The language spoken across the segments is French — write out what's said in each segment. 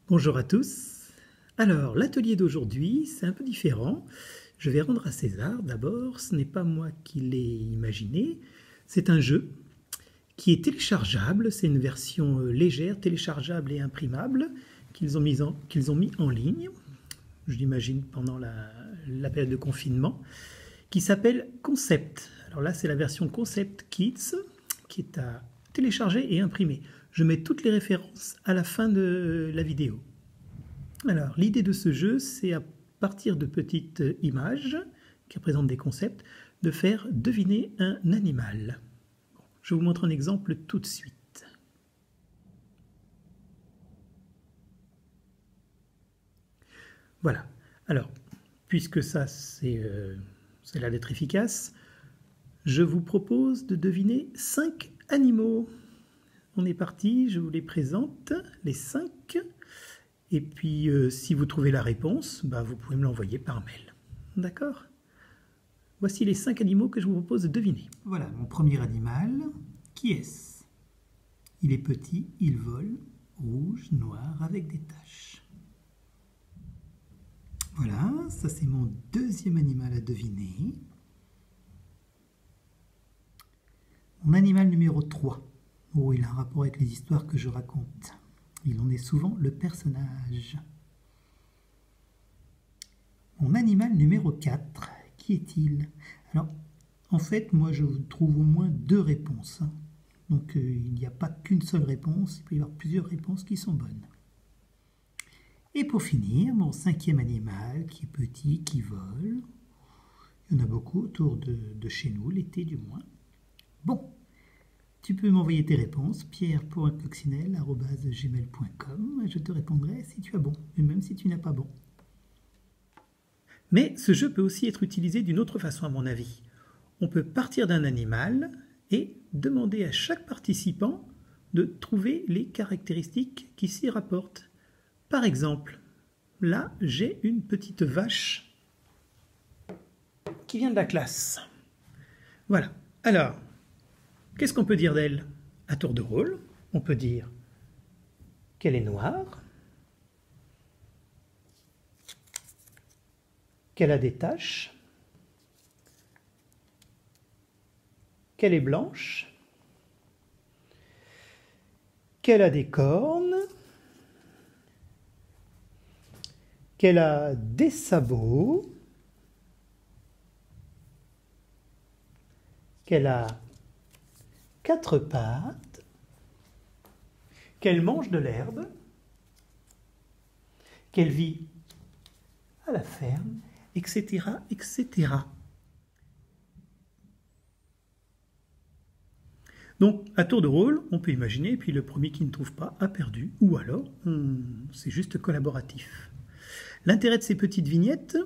Bonjour à tous. Alors, l'atelier d'aujourd'hui, c'est un peu différent. Je vais rendre à César. D'abord, ce n'est pas moi qui l'ai imaginé. C'est un jeu qui est téléchargeable. C'est une version légère, téléchargeable et imprimable qu'ils ont mis en ligne, je l'imagine pendant la période de confinement, qui s'appelle Concept. Alors là, c'est la version Concept Kids qui est à télécharger et imprimer. Je mets toutes les références à la fin de la vidéo. Alors, l'idée de ce jeu, c'est à partir de petites images qui représentent des concepts, de faire deviner un animal. Bon, je vous montre un exemple tout de suite. Voilà. Alors, puisque ça, c'est l'air d'être efficace, je vous propose de deviner 5 animaux. On est parti, je vous les présente, les 5. Et puis, si vous trouvez la réponse, vous pouvez me l'envoyer par mail. D'accord? Voici les 5 animaux que je vous propose de deviner. Voilà, mon premier animal. Qui est-ce? Il est petit, il vole, rouge, noir, avec des taches. Voilà, ça c'est mon deuxième animal à deviner. Mon animal numéro 3. Oh, il a un rapport avec les histoires que je raconte. Il en est souvent le personnage. Mon animal numéro 4, qui est-il? Alors, en fait, moi je trouve au moins 2 réponses. Donc il n'y a pas qu'une seule réponse, il peut y avoir plusieurs réponses qui sont bonnes. Et pour finir, mon 5e animal, qui est petit, qui vole. Il y en a beaucoup autour de chez nous, l'été du moins. Bon. Tu peux m'envoyer tes réponses, pierre.coccinelle@gmail.com, et je te répondrai si tu as bon, et même si tu n'as pas bon. Mais ce jeu peut aussi être utilisé d'une autre façon, à mon avis. On peut partir d'un animal et demander à chaque participant de trouver les caractéristiques qui s'y rapportent. Par exemple, là, j'ai une petite vache qui vient de la classe. Voilà. Alors, qu'est-ce qu'on peut dire d'elle? À tour de rôle, on peut dire qu'elle est noire, qu'elle a des taches, qu'elle est blanche, qu'elle a des cornes, qu'elle a des sabots, qu'elle a 4 pattes, qu'elle mange de l'herbe, qu'elle vit à la ferme, etc., etc. Donc, à tour de rôle, on peut imaginer, et puis le premier qui ne trouve pas a perdu, ou alors c'est juste collaboratif. L'intérêt de ces petites vignettes,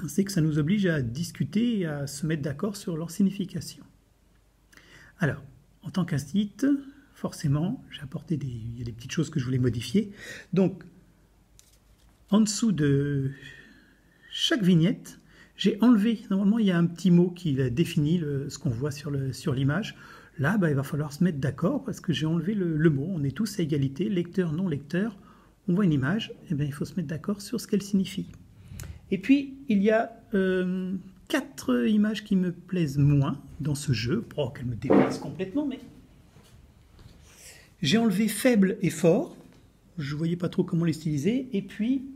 c'est que ça nous oblige à discuter et à se mettre d'accord sur leur signification. Alors, en tant qu'institut, forcément, j'ai apporté il y a des petites choses que je voulais modifier. Donc, en dessous de chaque vignette, j'ai enlevé, normalement il y a un petit mot qui définit ce qu'on voit sur l'image. Là, il va falloir se mettre d'accord parce que j'ai enlevé le mot. On est tous à égalité, lecteur, non lecteur. On voit une image, et il faut se mettre d'accord sur ce qu'elle signifie. Et puis, il y a 4 images qui me plaisent moins dans ce jeu. Oh, qu'elles me déplaisent complètement, mais... J'ai enlevé faible et fort. Je ne voyais pas trop comment les styliser. Et puis,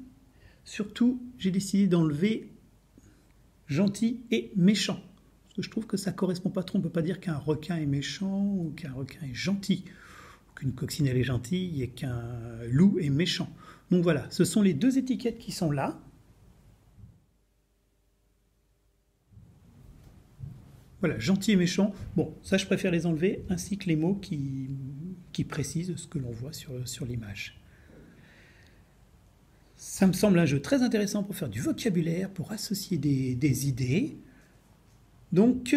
surtout, j'ai décidé d'enlever gentil et méchant. Parce que je trouve que ça ne correspond pas trop. On ne peut pas dire qu'un requin est méchant ou qu'un requin est gentil. Ou qu'une coccinelle est gentille et qu'un loup est méchant. Donc voilà, ce sont les 2 étiquettes qui sont là. Voilà, gentil et méchant. Bon, ça je préfère les enlever, ainsi que les mots qui précisent ce que l'on voit sur l'image. Ça me semble un jeu très intéressant pour faire du vocabulaire, pour associer des idées. Donc,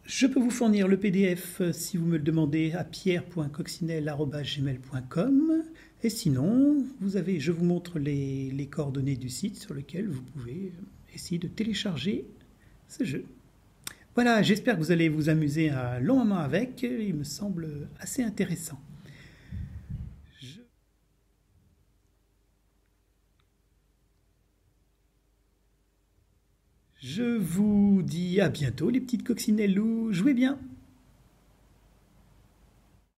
je peux vous fournir le PDF si vous me le demandez à pierre.coccinelle@gmail.com. Et sinon, je vous montre les coordonnées du site sur lequel vous pouvez essayer de télécharger ce jeu. Voilà, j'espère que vous allez vous amuser un long moment avec. Il me semble assez intéressant. Je vous dis à bientôt les petites coccinelles loups, jouez bien!